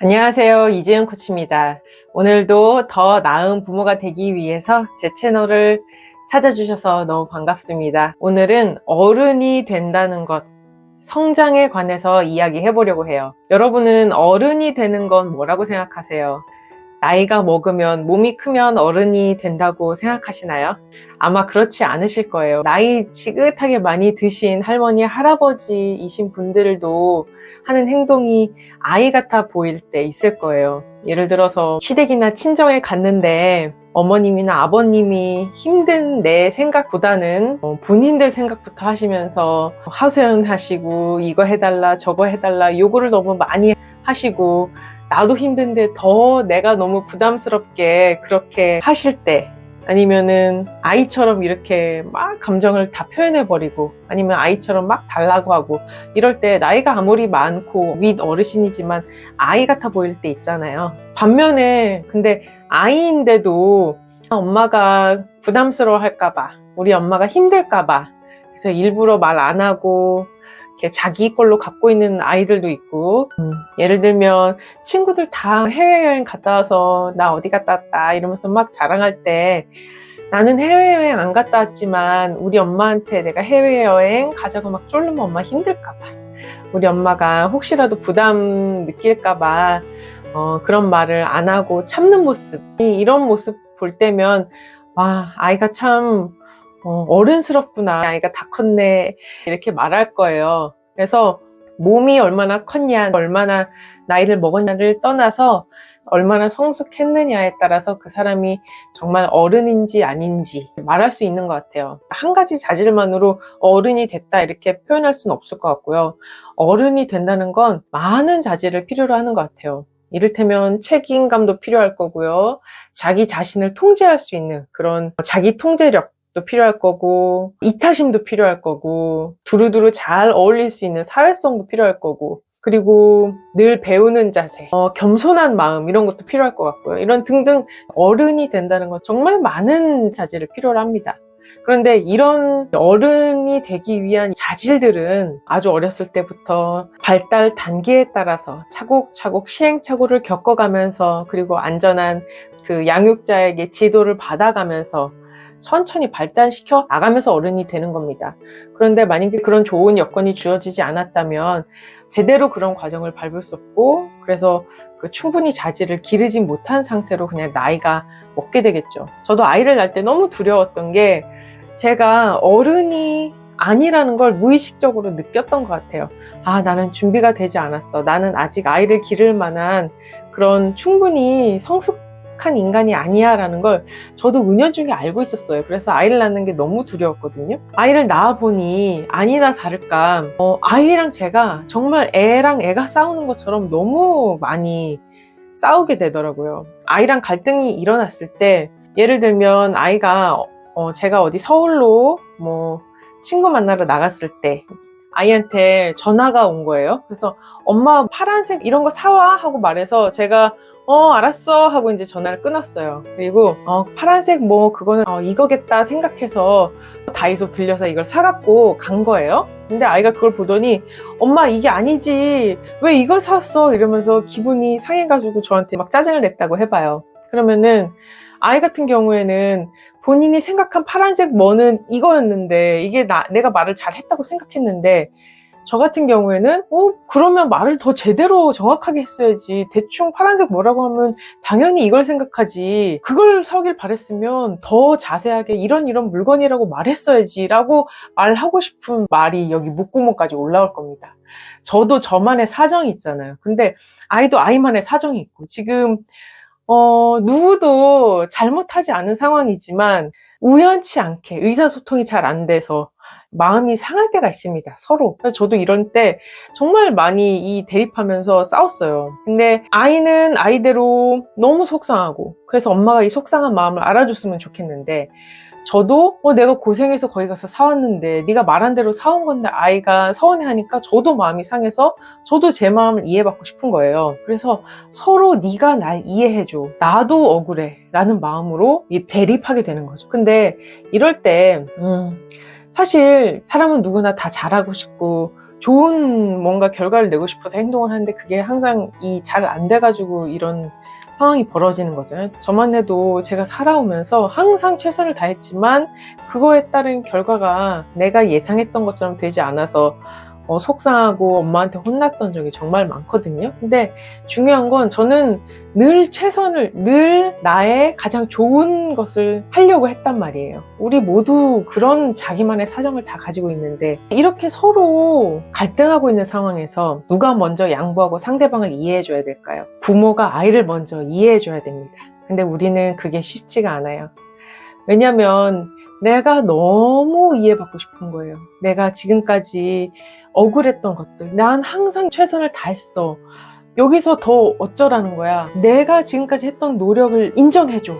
안녕하세요. 이지은 코치입니다. 오늘도 더 나은 부모가 되기 위해서 제 채널을 찾아주셔서 너무 반갑습니다. 오늘은 어른이 된다는 것, 성장에 관해서 이야기해 보려고 해요. 여러분은 어른이 되는 건 뭐라고 생각하세요? 나이가 먹으면, 몸이 크면 어른이 된다고 생각하시나요? 아마 그렇지 않으실 거예요. 나이 지긋하게 많이 드신 할머니, 할아버지이신 분들도 하는 행동이 아이 같아 보일 때 있을 거예요. 예를 들어서 시댁이나 친정에 갔는데 어머님이나 아버님이 힘든 내 생각보다는 본인들 생각부터 하시면서 하소연하시고 이거 해달라 저거 해달라 요구를 너무 많이 하시고 나도 힘든데 더 내가 너무 부담스럽게 그렇게 하실 때, 아니면은 아이처럼 이렇게 막 감정을 다 표현해버리고, 아니면 아이처럼 막 달라고 하고, 이럴 때 나이가 아무리 많고 윗 어르신이지만 아이 같아 보일 때 있잖아요. 반면에 근데 아이인데도 엄마가 부담스러워 할까봐, 우리 엄마가 힘들까봐 그래서 일부러 말 안 하고 이렇게 자기 걸로 갖고 있는 아이들도 있고, 예를 들면 친구들 다 해외여행 갔다 와서 나 어디 갔다 왔다 이러면서 막 자랑할 때, 나는 해외여행 안 갔다 왔지만 우리 엄마한테 내가 해외여행 가자고 막 쫄르면 엄마 힘들까봐, 우리 엄마가 혹시라도 부담 느낄까봐 그런 말을 안 하고 참는 모습, 이런 모습 볼 때면 와, 아이가 참 어른스럽구나, 아이가 다 컸네, 이렇게 말할 거예요. 그래서 몸이 얼마나 컸냐, 얼마나 나이를 먹었냐를 떠나서 얼마나 성숙했느냐에 따라서 그 사람이 정말 어른인지 아닌지 말할 수 있는 것 같아요. 한 가지 자질만으로 어른이 됐다 이렇게 표현할 수는 없을 것 같고요. 어른이 된다는 건 많은 자질을 필요로 하는 것 같아요. 이를테면 책임감도 필요할 거고요. 자기 자신을 통제할 수 있는 그런 자기 통제력 도 필요할 거고, 이타심도 필요할 거고, 두루두루 잘 어울릴 수 있는 사회성도 필요할 거고, 그리고 늘 배우는 자세, 겸손한 마음, 이런 것도 필요할 것 같고요. 이런 등등 어른이 된다는 건 정말 많은 자질을 필요로 합니다. 그런데 이런 어른이 되기 위한 자질들은 아주 어렸을 때부터 발달 단계에 따라서 차곡차곡 시행착오를 겪어가면서, 그리고 안전한 그 양육자에게 지도를 받아가면서 천천히 발달시켜 나가면서 어른이 되는 겁니다. 그런데 만약에 그런 좋은 여건이 주어지지 않았다면 제대로 그런 과정을 밟을 수 없고, 그래서 충분히 자질을 기르지 못한 상태로 그냥 나이가 먹게 되겠죠. 저도 아이를 낳을 때 너무 두려웠던 게, 제가 어른이 아니라는 걸 무의식적으로 느꼈던 것 같아요. 아, 나는 준비가 되지 않았어. 나는 아직 아이를 기를 만한 그런 충분히 성숙한 인간이 아니야 라는 걸 저도 은연중에 알고 있었어요. 그래서 아이를 낳는 게 너무 두려웠거든요. 아이를 낳아보니 아니나 다를까 아이랑 제가 정말 애랑 애가 싸우는 것처럼 너무 많이 싸우게 되더라고요. 아이랑 갈등이 일어났을 때, 예를 들면 아이가 제가 어디 서울로 친구 만나러 나갔을 때 아이한테 전화가 온 거예요. 그래서 엄마 파란색 이런 거 사와 하고 말해서 제가 알았어 하고 이제 전화를 끊었어요. 그리고 파란색 그거는 이거겠다 생각해서 다이소 들려서 이걸 사갖고 간 거예요. 근데 아이가 그걸 보더니 엄마 이게 아니지 왜 이걸 샀어 이러면서 기분이 상해가지고 저한테 막 짜증을 냈다고 해봐요. 그러면은 아이 같은 경우에는 본인이 생각한 파란색 뭐는 이거였는데, 이게 내가 말을 잘 했다고 생각했는데, 저 같은 경우에는 그러면 말을 더 제대로 정확하게 했어야지, 대충 파란색 뭐라고 하면 당연히 이걸 생각하지, 그걸 사길 바랬으면 더 자세하게 이런 물건이라고 말했어야지 라고 말하고 싶은 말이 여기 목구멍까지 올라올 겁니다. 저도 저만의 사정이 있잖아요. 근데 아이도 아이만의 사정이 있고, 지금 누구도 잘못하지 않은 상황이지만 우연치 않게 의사소통이 잘 안 돼서 마음이 상할 때가 있습니다, 서로. 그래서 저도 이런 때 정말 많이 대립하면서 싸웠어요. 근데 아이는 아이대로 너무 속상하고, 그래서 엄마가 이 속상한 마음을 알아줬으면 좋겠는데, 저도 내가 고생해서 거기 가서 사왔는데 네가 말한 대로 사온 건데 아이가 서운해하니까 저도 마음이 상해서 저도 제 마음을 이해받고 싶은 거예요. 그래서 서로 네가 날 이해해줘, 나도 억울해 라는 마음으로 대립하게 되는 거죠. 근데 이럴 때 사실 사람은 누구나 다 잘하고 싶고 좋은 뭔가 결과를 내고 싶어서 행동을 하는데 그게 항상 잘 안 돼가지고 이런 상황이 벌어지는 거잖아요. 저만 해도 제가 살아오면서 항상 최선을 다했지만 그거에 따른 결과가 내가 예상했던 것처럼 되지 않아서 속상하고 엄마한테 혼났던 적이 정말 많거든요. 근데 중요한 건 저는 늘 나의 가장 좋은 것을 하려고 했단 말이에요. 우리 모두 그런 자기만의 사정을 다 가지고 있는데 이렇게 서로 갈등하고 있는 상황에서 누가 먼저 양보하고 상대방을 이해해줘야 될까요? 부모가 아이를 먼저 이해해줘야 됩니다. 근데 우리는 그게 쉽지가 않아요. 왜냐면 내가 너무 이해받고 싶은 거예요. 내가 지금까지 억울했던 것들, 난 항상 최선을 다했어. 여기서 더 어쩌라는 거야. 내가 지금까지 했던 노력을 인정해줘.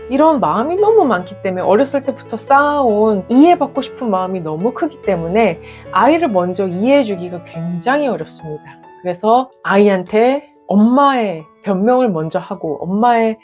이런 마음이 너무 많기 때문에 어렸을 때부터 쌓아온 이해받고 싶은 마음이 너무 크기 때문에 아이를 먼저 이해해주기가 굉장히 어렵습니다. 그래서 아이한테 엄마의 변명을 먼저 하고 엄마의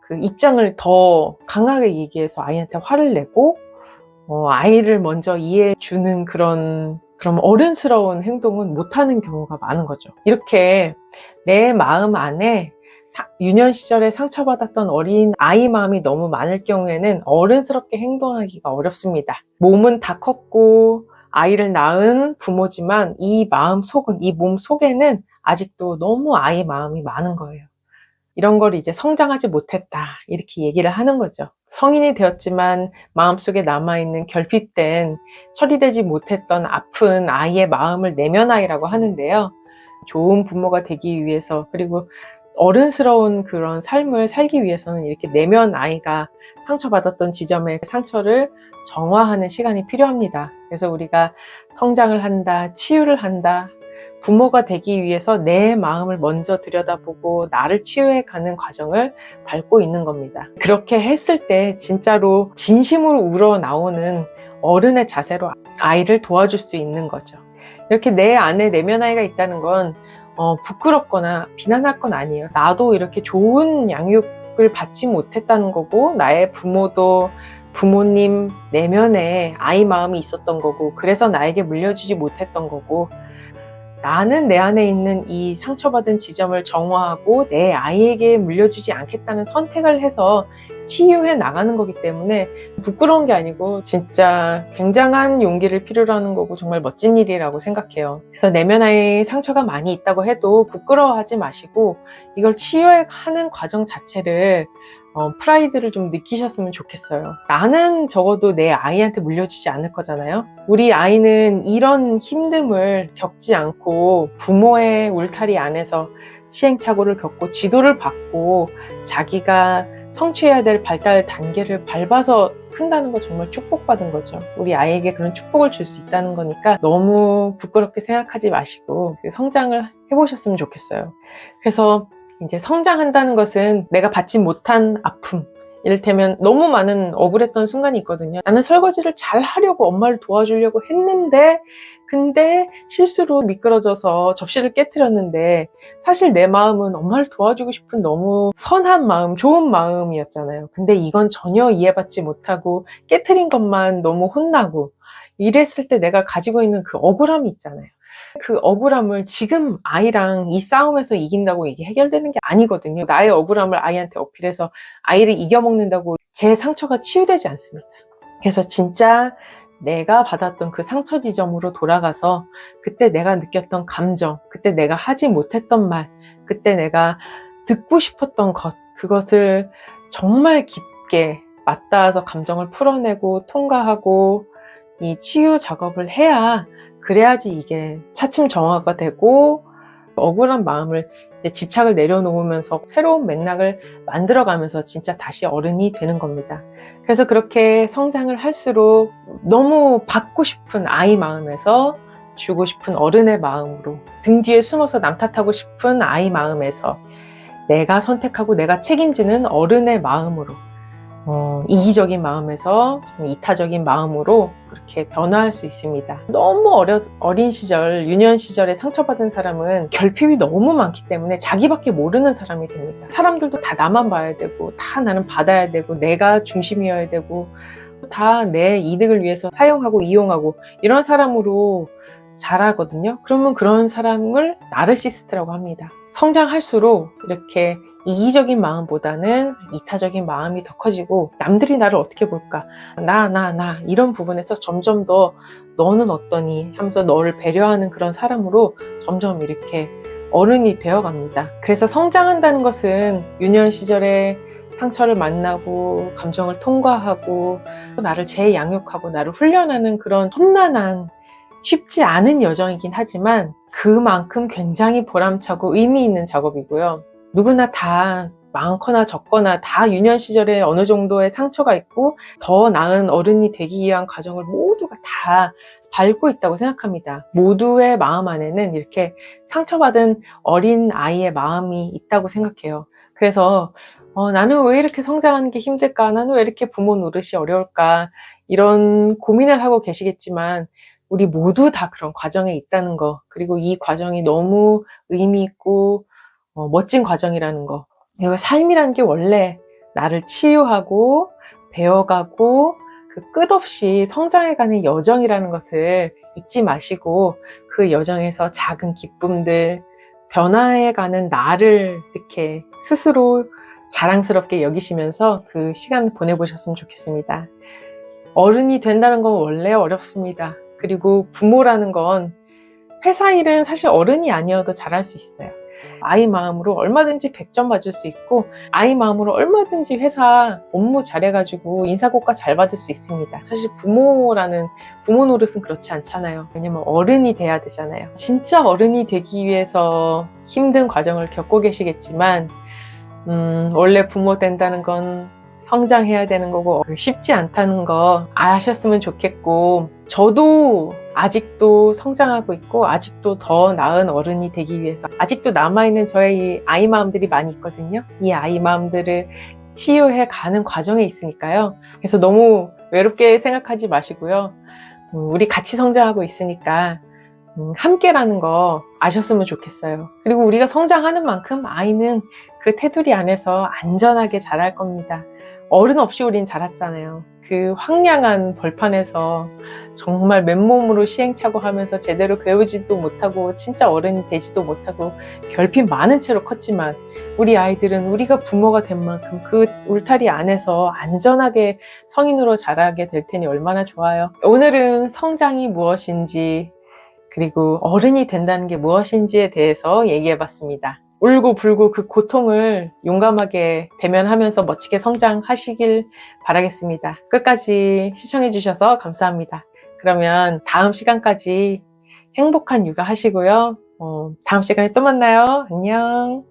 그 입장을 더 강하게 얘기해서 아이한테 화를 내고 아이를 먼저 이해해주는 그런 어른스러운 행동은 못하는 경우가 많은 거죠. 이렇게 내 마음 안에 유년 시절에 상처받았던 어린 아이 마음이 너무 많을 경우에는 어른스럽게 행동하기가 어렵습니다. 몸은 다 컸고 아이를 낳은 부모지만 이 몸 속에는 아직도 너무 아이 마음이 많은 거예요. 이런 걸 이제 성장하지 못했다 이렇게 얘기를 하는 거죠. 성인이 되었지만 마음속에 남아있는 결핍된 처리되지 못했던 아픈 아이의 마음을 내면 아이라고 하는데요. 좋은 부모가 되기 위해서 그리고 어른스러운 그런 삶을 살기 위해서는 이렇게 내면 아이가 상처받았던 지점의 상처를 정화하는 시간이 필요합니다. 그래서 우리가 성장을 한다, 치유를 한다, 부모가 되기 위해서 내 마음을 먼저 들여다보고 나를 치유해가는 과정을 밟고 있는 겁니다. 그렇게 했을 때 진짜로 진심으로 우러나오는 어른의 자세로 아이를 도와줄 수 있는 거죠. 이렇게 내 안에 내면 아이가 있다는 건 부끄럽거나 비난할 건 아니에요. 나도 이렇게 좋은 양육을 받지 못했다는 거고 나의 부모도 부모님 내면에 아이 마음이 있었던 거고 그래서 나에게 물려주지 못했던 거고 나는 내 안에 있는 이 상처받은 지점을 정화하고 내 아이에게 물려주지 않겠다는 선택을 해서 치유해 나가는 거기 때문에 부끄러운 게 아니고 진짜 굉장한 용기를 필요로 하는 거고 정말 멋진 일이라고 생각해요. 그래서 내면 아이에 상처가 많이 있다고 해도 부끄러워하지 마시고 이걸 치유해가는 과정 자체를 프라이드를 좀 느끼셨으면 좋겠어요. 나는 적어도 내 아이한테 물려주지 않을 거잖아요. 우리 아이는 이런 힘듦을 겪지 않고 부모의 울타리 안에서 시행착오를 겪고 지도를 받고 자기가 성취해야 될 발달 단계를 밟아서 큰다는 거 정말 축복받은 거죠. 우리 아이에게 그런 축복을 줄 수 있다는 거니까 너무 부끄럽게 생각하지 마시고 성장을 해보셨으면 좋겠어요. 그래서 이제 성장한다는 것은 내가 받지 못한 아픔, 이를테면 너무 많은 억울했던 순간이 있거든요. 나는 설거지를 잘 하려고 엄마를 도와주려고 했는데 근데 실수로 미끄러져서 접시를 깨트렸는데 사실 내 마음은 엄마를 도와주고 싶은 너무 선한 마음, 좋은 마음이었잖아요. 근데 이건 전혀 이해받지 못하고 깨트린 것만 너무 혼나고 이랬을 때 내가 가지고 있는 그 억울함이 있잖아요. 그 억울함을 지금 아이랑 이 싸움에서 이긴다고 이게 해결되는 게 아니거든요. 나의 억울함을 아이한테 어필해서 아이를 이겨먹는다고 제 상처가 치유되지 않습니다. 그래서 진짜 내가 받았던 그 상처 지점으로 돌아가서 그때 내가 느꼈던 감정, 그때 내가 하지 못했던 말, 그때 내가 듣고 싶었던 것, 그것을 정말 깊게 맞닿아서 감정을 풀어내고 통과하고 이 치유 작업을 그래야지 이게 차츰 정화가 되고 억울한 마음을 이제 집착을 내려놓으면서 새로운 맥락을 만들어가면서 진짜 다시 어른이 되는 겁니다. 그래서 그렇게 성장을 할수록 너무 받고 싶은 아이 마음에서 주고 싶은 어른의 마음으로 등 뒤에 숨어서 남 탓하고 싶은 아이 마음에서 내가 선택하고 내가 책임지는 어른의 마음으로 이기적인 마음에서 좀 이타적인 마음으로 그렇게 변화할 수 있습니다. 너무 어린 시절, 유년 시절에 상처받은 사람은 결핍이 너무 많기 때문에 자기밖에 모르는 사람이 됩니다. 사람들도 다 나만 봐야 되고 다 나는 받아야 되고 내가 중심이어야 되고 다 내 이득을 위해서 사용하고 이용하고 이런 사람으로 자라거든요. 그러면 그런 사람을 나르시스트라고 합니다. 성장할수록 이렇게 이기적인 마음보다는 이타적인 마음이 더 커지고, 남들이 나를 어떻게 볼까? 나 이런 부분에서 점점 더 너는 어떠니? 하면서 너를 배려하는 그런 사람으로 점점 이렇게 어른이 되어 갑니다. 그래서 성장한다는 것은 유년 시절에 상처를 만나고 감정을 통과하고 나를 재양육하고 나를 훈련하는 그런 험난한, 쉽지 않은 여정이긴 하지만 그만큼 굉장히 보람차고 의미 있는 작업이고요. 누구나 다 많거나 적거나 다 유년 시절에 어느 정도의 상처가 있고 더 나은 어른이 되기 위한 과정을 모두가 다 밟고 있다고 생각합니다. 모두의 마음 안에는 이렇게 상처받은 어린 아이의 마음이 있다고 생각해요. 그래서 나는 왜 이렇게 성장하는 게 힘들까? 나는 왜 이렇게 부모 노릇이 어려울까? 이런 고민을 하고 계시겠지만 우리 모두 다 그런 과정에 있다는 거, 그리고 이 과정이 너무 의미 있고 멋진 과정이라는 거, 그리고 삶이라는 게 원래 나를 치유하고 배워가고 그 끝없이 성장해가는 여정이라는 것을 잊지 마시고 그 여정에서 작은 기쁨들, 변화해가는 나를 이렇게 스스로 자랑스럽게 여기시면서 그 시간 보내보셨으면 좋겠습니다. 어른이 된다는 건 원래 어렵습니다. 그리고 부모라는 건 회사 일은 사실 어른이 아니어도 잘할 수 있어요. 아이 마음으로 얼마든지 100점 맞을 수 있고 아이 마음으로 얼마든지 회사 업무 잘해가지고 인사고과 잘 받을 수 있습니다. 사실 부모 노릇은 그렇지 않잖아요. 왜냐면 어른이 돼야 되잖아요. 진짜 어른이 되기 위해서 힘든 과정을 겪고 계시겠지만 원래 부모 된다는 건 성장해야 되는 거고 쉽지 않다는 거 아셨으면 좋겠고, 저도 아직도 성장하고 있고 아직도 더 나은 어른이 되기 위해서 아직도 남아있는 저의 이 아이 마음들이 많이 있거든요. 이 아이 마음들을 치유해 가는 과정에 있으니까요. 그래서 너무 외롭게 생각하지 마시고요. 우리 같이 성장하고 있으니까 함께라는 거 아셨으면 좋겠어요. 그리고 우리가 성장하는 만큼 아이는 그 테두리 안에서 안전하게 자랄 겁니다. 어른 없이 우린 자랐잖아요. 그 황량한 벌판에서 정말 맨몸으로 시행착오하면서 제대로 배우지도 못하고 진짜 어른이 되지도 못하고 결핍 많은 채로 컸지만, 우리 아이들은 우리가 부모가 된 만큼 그 울타리 안에서 안전하게 성인으로 자라게 될 테니 얼마나 좋아요. 오늘은 성장이 무엇인지, 그리고 어른이 된다는 게 무엇인지에 대해서 얘기해봤습니다. 울고 불고 그 고통을 용감하게 대면하면서 멋지게 성장하시길 바라겠습니다. 끝까지 시청해주셔서 감사합니다. 그러면 다음 시간까지 행복한 육아 하시고요. 다음 시간에 또 만나요. 안녕.